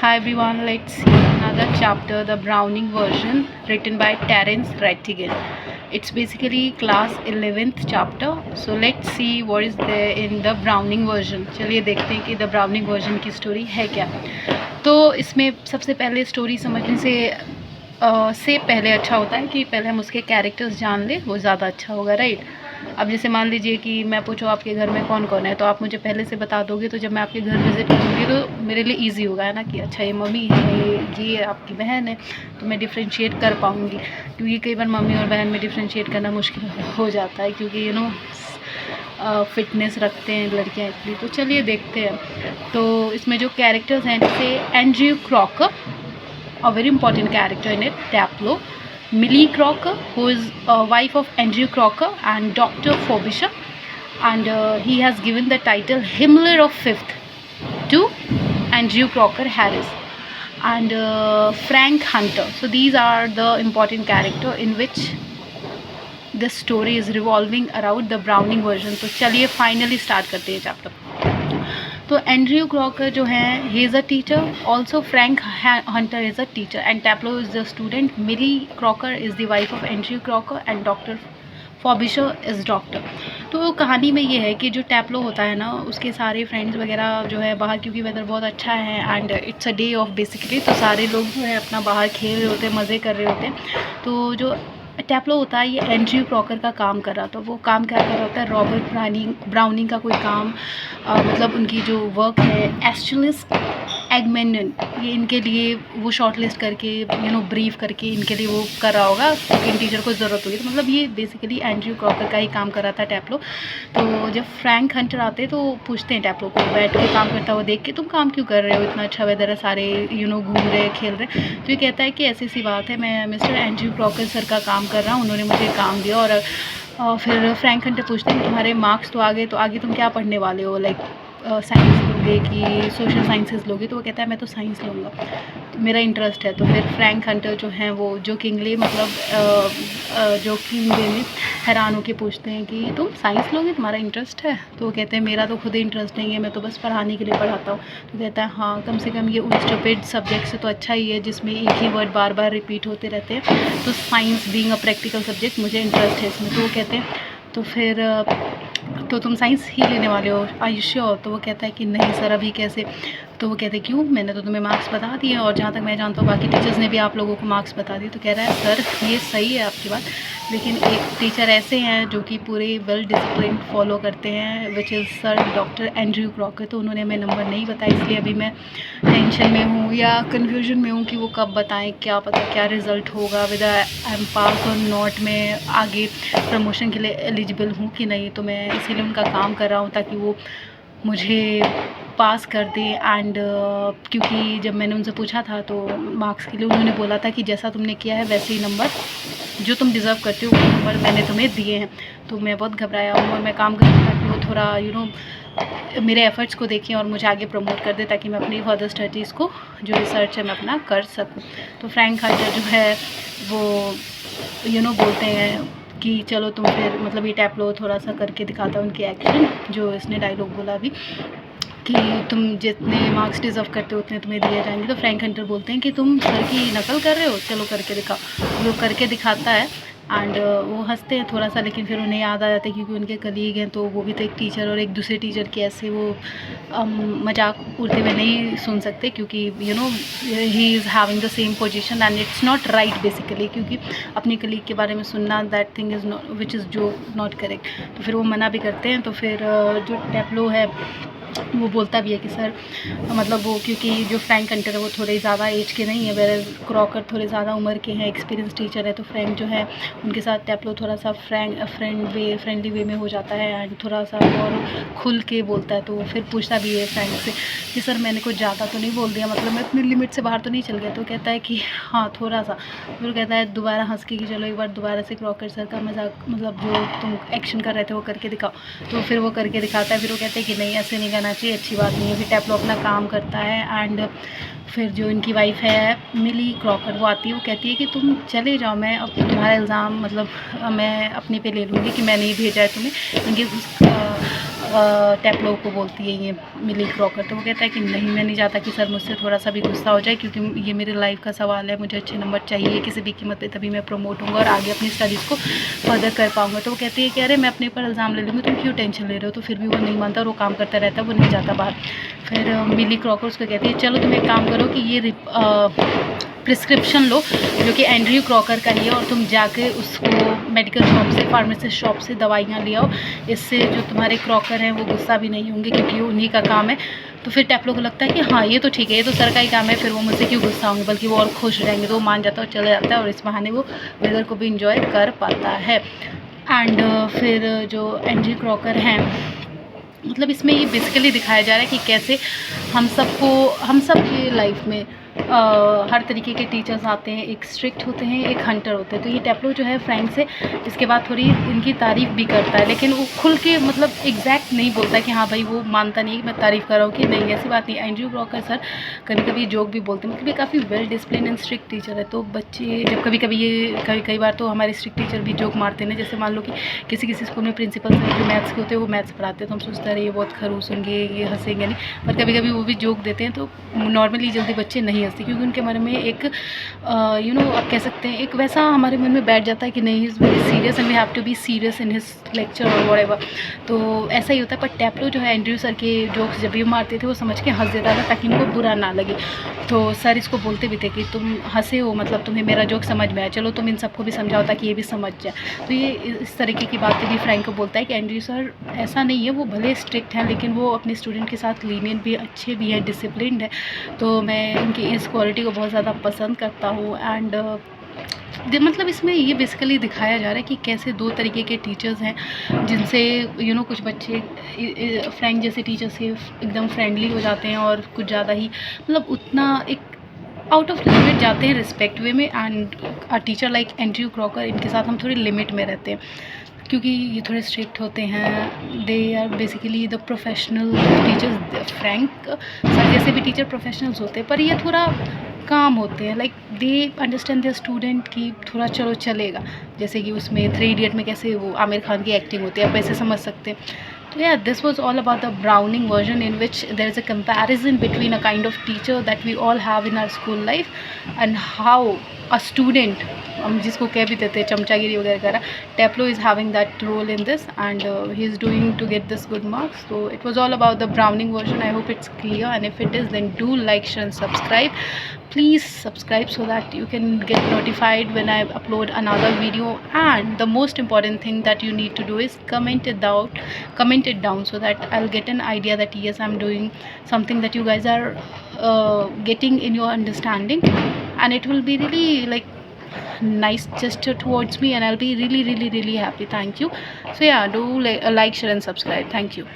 Hi everyone, let's see another chapter, the Browning version, written by Terence Rattigan. It's basically class 11th chapter. So let's see what is there in the Browning version. चलिए देखते हैं कि the Browning version की story है क्या. तो इसमें सबसे पहले स्टोरी समझने से पहले अच्छा होता है कि पहले हम उसके कैरेक्टर्स जान लें, वो ज़्यादा अच्छा होगा, राइट. अब जैसे मान लीजिए कि मैं पूछूँ आपके घर में कौन कौन है, तो आप मुझे पहले से बता दोगे, तो जब मैं आपके घर विज़िट करूँगी तो मेरे लिए इजी होगा, है ना, कि अच्छा ये मम्मी है, ये आपकी बहन है, तो मैं डिफ्रेंशिएट कर पाऊँगी. क्योंकि कई बार मम्मी और बहन में डिफ्रेंशिएट करना मुश्किल हो जाता है, क्योंकि फिटनेस रखते हैं लड़कियाँ इतनी. तो चलिए देखते हैं. तो इसमें जो कैरेक्टर्स हैं, जैसे Andrew Crocker, a very important character in it, Taplow, Millie Crocker, who is a wife of Andrew Crocker, and Dr. Frobisher, and he has given the title Himmler of Fifth to Andrew Crocker Harris, and Frank Hunter. So these are the important character in which this story is revolving around the Browning version. तो चलिए finally start करते हैं chapter. तो Andrew Crocker जो है, he is a teacher. Also Frank Hunter is a teacher and Taplow is the student. Millie Crocker is the wife of Andrew Crocker and doctor Frobisher is doctor. तो कहानी में ये है कि जो टैप्लो होता है ना, उसके सारे फ्रेंड्स वगैरह जो है बाहर, क्योंकि वेदर बहुत अच्छा है and it's a day of basically, तो सारे लोग जो है अपना बाहर खेल रहे होते हैं, मज़े कर रहे होते हैं. तो जो टैप्लो होता है, ये एंड्रयू क्रॉकर का काम कर रहा था. वो काम क्या कर रहा होता है, रॉबर्ट ब्राउनिंग का कोई काम, मतलब उनकी जो वर्क है एस्ट्रलिस एगमेंडन, ये इनके लिए वो शॉर्ट लिस्ट करके ब्रीफ करके इनके लिए वो कर रहा होगा, इन टीचर को ज़रूरत होगी. तो मतलब ये बेसिकली एंड्रयू क्रॉकर का ही काम कर रहा था टैप्लो. तो जब फ्रैंक हंटर आते तो पूछते हैं टैप्लो को, बैठ के काम करता हुआ देख के, तुम काम क्यों कर रहे हो, इतना अच्छा वेदर है, सारे घूम रहे खेल रहे. तो ये कहता है कि ऐसी सी बात है, मैं मिस्टर एंड्रयू क्रॉकर सर का काम कर रहा हूँ, उन्होंने मुझे काम दिया. और फिर फ्रैंक हंटर पूछते हैं तुम्हारे मार्क्स तो आ गए, तो आगे तुम क्या पढ़ने वाले हो, लाइक साइंस लोगे कि सोशल साइंसेस लोगे. तो वो कहता है मैं तो साइंस लूँगा, तो मेरा इंटरेस्ट है. तो फिर फ्रैंक हंटर जो हैं वो जोकिंगली, मतलब जोकिंगली में हैरान होकर पूछते हैं कि तुम साइंस लोगे, तुम्हारा इंटरेस्ट है. तो वो कहते हैं मेरा तो खुद ही इंटरेस्ट नहीं है, मैं तो बस पढ़ाने के लिए पढ़ाता हूँ. तो कहता है हाँ, कम से कम ये उन स्टूपिड सब्जेक्ट से तो अच्छा ही है जिसमें एक ही वर्ड बार बार रिपीट होते रहते हैं. तो science being a practical subject, मुझे इंटरेस्ट है इसमें. तो वो कहते हैं तो फिर तो तुम साइंस ही लेने वाले हो, आर यू श्योर. तो वो कहता है कि नहीं सर, अभी कैसे. तो वो कहते हैं क्यों, मैंने तो तुम्हें मार्क्स बता दिए, और जहाँ तक मैं जानता हूँ बाकी टीचर्स ने भी आप लोगों को मार्क्स बता दिए. तो कह रहा है सर ये सही है आपकी बात, लेकिन एक टीचर ऐसे हैं जो कि पूरे वेल डिसिप्लिन फॉलो करते हैं, which is sir doctor Andrew Crocker. तो उन्होंने हमें नंबर नहीं बताया, इसलिए अभी मैं टेंशन में हूँ या कन्फ्यूजन में हूँ कि वो कब बताएं, क्या पता क्या रिज़ल्ट होगा, विद आई एम पास और नॉट, में आगे प्रमोशन के लिए एलिजिबल हूँ कि नहीं. तो मैं इसीलिए उनका काम कर रहा हूँ ताकि वो मुझे पास कर दे. एंड क्योंकि जब मैंने उनसे पूछा था तो मार्क्स के लिए, उन्होंने बोला था कि जैसा तुमने किया है वैसे ही नंबर जो तुम डिज़र्व करते हो वो नंबर मैंने तुम्हें दिए हैं. तो मैं बहुत घबराया हूँ और मैं काम कर रही हूँ ताकि वो थोड़ा मेरे एफ़र्ट्स को देखें और मुझे आगे प्रमोट कर दे, ताकि मैं अपनी फर्दर स्टडीज़ को, जो रिसर्च है, मैं अपना कर सकूँ. तो फ्रैंक हंटर जो है वो बोलते हैं कि चलो तुम फिर, मतलब ये टैप्लो थोड़ा सा करके दिखाता है उनके एक्शन, जो इसने डायलॉग बोला अभी कि तुम जितने मार्क्स डिज़र्व करते हो उतने तुम्हें दिए जाएंगे. तो फ्रैंक हंटर बोलते हैं कि तुम सर की नकल कर रहे हो, चलो करके दिखाओ. वो करके दिखाता है एंड वो हंसते हैं थोड़ा सा, लेकिन फिर उन्हें याद आ जाता है क्योंकि उनके कलीग हैं, तो वो भी तो एक टीचर, और एक दूसरे टीचर की ऐसे वो मजाक उड़ते हुए नहीं सुन सकते, क्योंकि he is having the same position and it's not right basically, क्योंकि अपने कलीग के बारे में सुनना, that thing is not, which is जो नॉट करेक्ट. तो फिर वो मना भी करते हैं. तो फिर जो टैप्लो है वो बोलता भी है कि सर, मतलब वो, क्योंकि जो फ्रैंक हंटर है वो थोड़े ज़्यादा एज के नहीं है, वेर क्रॉकर थोड़े ज़्यादा उम्र के हैं, एक्सपीरियंस टीचर है. तो फ्रैंक जो है उनके साथ टैप्लो थोड़ा सा फ्रेंडली वे में हो जाता है एंड थोड़ा सा और खुल के बोलता है. तो फिर पूछता भी है फ्रैंक से कि सर मैंने कुछ ज़्यादा तो नहीं बोल दिया, मतलब मैं अपनी लिमिट से बाहर तो नहीं चल गया. तो कहता है कि हाँ थोड़ा सा. फिर कहता है दोबारा हंस के कि चलो एक बार दोबारा से क्रॉकर सर का मजाक, मतलब जो तुम एक्शन कर रहे थे वो करके दिखाओ. तो फिर वो करके दिखाता है. फिर वो कहते हैं कि नहीं ऐसे नहीं करना चाहिए, अच्छी बात नहीं है. फिर टैप्लो अपना काम करता है एंड फिर जो इनकी वाइफ है मिली क्रॉकर, वो आती है, वो कहती है कि तुम चले जाओ, मैं अब तुम्हारा इल्ज़ाम, मतलब मैं अपने पे ले लूँगी कि मैंने ही भेजा है तुम्हें. इनके टैप्लो को बोलती है ये मिली क्रॉकर। तो वो कहता है कि नहीं, मैं नहीं चाहता कि सर मुझसे थोड़ा सा भी गुस्सा हो जाए, क्योंकि ये मेरे लाइफ का सवाल है, मुझे अच्छे नंबर चाहिए किसी भी कीमत पे, तभी मैं प्रमोट होऊंगा और आगे अपनी स्टडीज़ को फर्दर कर पाऊँगा। तो वो कहती है कि अरे मैं अपने ऊपर इल्ज़ाम ले लूँगी, तुम क्यों टेंशन ले रहे हो। तो फिर भी वो नहीं मानता और वो काम करता रहता है, वो नहीं जाता बाहर। फिर मिली क्रॉकर उसको कहती है चलो तुम एक काम करो कि ये प्रिस्क्रिप्शन लो जो कि एंड्रयू क्रॉकर का ही है, और तुम जाके उसको मेडिकल शॉप से, फार्मासिस्ट शॉप से दवाइयाँ ले आओ, इससे जो तुम्हारे क्रॉकर हैं वो गुस्सा भी नहीं होंगे, क्योंकि उन्हीं का काम है। तो फिर टैप्लो को लगता है कि हाँ ये तो ठीक है, ये तो सर का ही काम है, फिर वो मुझसे क्यों गुस्सा होंगे, बल्कि वो और खुश रहेंगे। तो वो मान जाता है और चले जाता है, और इस बहाने वो वेदर को भी इंजॉय कर पाता है। एंड फिर जो एंड्रयू क्रॉकर हैं, मतलब इसमें ये बेसिकली दिखाया जा रहा है कि कैसे हम सब की लाइफ में हर तरीके के टीचर्स आते हैं, एक स्ट्रिक्ट होते हैं, एक हंटर होते हैं। तो ये टैप्लो जो है फ्रैंक से इसके बाद थोड़ी इनकी तारीफ़ भी करता है, लेकिन वो खुल के मतलब एग्जैक्ट नहीं बोलता कि हाँ भाई, वो मानता नहीं कि मैं तारीफ़ कर रहा हूँ कि नहीं, ऐसी बात नहीं। एंड्रयू क्रॉकर सर कभी कभी जोक भी बोलते हैं, मतलब ये काफ़ी well discipline and strict teacher है। तो बच्चे जब कई बार तो हमारे स्ट्रिक्ट टीचर भी जोक मारते हैं, जैसे मान लो कि किसी स्कूल में प्रिंसिपल सर जो मैथ्स के होते हैं वो मैथ्स पढ़ाते हैं, तो हम सोचते हैं ये बहुत खरूस होंगे, ये हंसेंगे नहीं, पर कभी कभी वो भी जोक देते हैं। तो नॉर्मली जल्दी बच्चे नहीं हंसते, क्योंकि उनके मन में एक आप कह सकते हैं एक वैसा हमारे मन में बैठ जाता है कि नहीं, is very serious and we have to be serious in his lecture और व्हाटएवर। तो ऐसा ही होता है। पर टैप्लो जो है एंड्रयू सर के जोक्स जब भी मारते थे वो समझ के हंस देता था, ताकि उनको बुरा ना लगे। तो सर इसको बोलते भी थे कि तुम हंसे हो, मतलब तुम्हें मेरा जोक समझ में आया, चलो तुम इन सबको भी समझाओ ताकि ये भी समझ जाए। तो ये इस तरीके की बातें भी फ्रैंक को बोलता है कि एंड्रयू सर ऐसा नहीं है, वो भले स्ट्रिक्ट हैं लेकिन वो अपने स्टूडेंट के साथ लीनियंट भी, अच्छे भी हैं, डिसिप्लिन्ड है। तो मैं इनकी इस क्वालिटी को बहुत ज़्यादा पसंद करता हूँ। एंड मतलब इसमें ये बेसिकली दिखाया जा रहा है कि कैसे दो तरीके के टीचर्स हैं, जिनसे कुछ बच्चे फ्रैंक जैसे टीचर से एकदम फ्रेंडली हो जाते हैं, और कुछ ज़्यादा ही मतलब उतना एक आउट ऑफ लिमिट जाते हैं रिस्पेक्ट वे में। And a teacher like Andrew Crocker, इनके साथ हम थोड़ी लिमिट में रहते हैं, क्योंकि ये थोड़े स्ट्रिक्ट होते हैं। They are basically the professional teachers. Frank sir जैसे भी टीचर प्रोफेशनल्स होते हैं, पर ये थोड़ा काम होते हैं, like they understand their student की थोड़ा चलो चलेगा। जैसे कि उसमें 3 इडियट में कैसे वो आमिर खान की एक्टिंग होती है, आप वैसे समझ सकते हैं। So yeah, this was all about the Browning version, in which there is a comparison between a kind of teacher that we all have in our school life and how a student, हम जिसको कह भी देते हैं चमचागिरी वगैरह करा, टैप्लो is having that role in this, and he is doing to get this good marks. So it was all about the Browning version. I hope it's clear, and if it is, then do like, share and subscribe. Please subscribe so that you can get notified when I upload another video. And the most important thing that you need to do is comment it down, so that I'll get an idea that yes, I'm doing something that you guys are getting in your understanding, and it will be really like nice gesture towards me, and I'll be really happy. Thank you. So yeah, do like, share and subscribe. Thank you.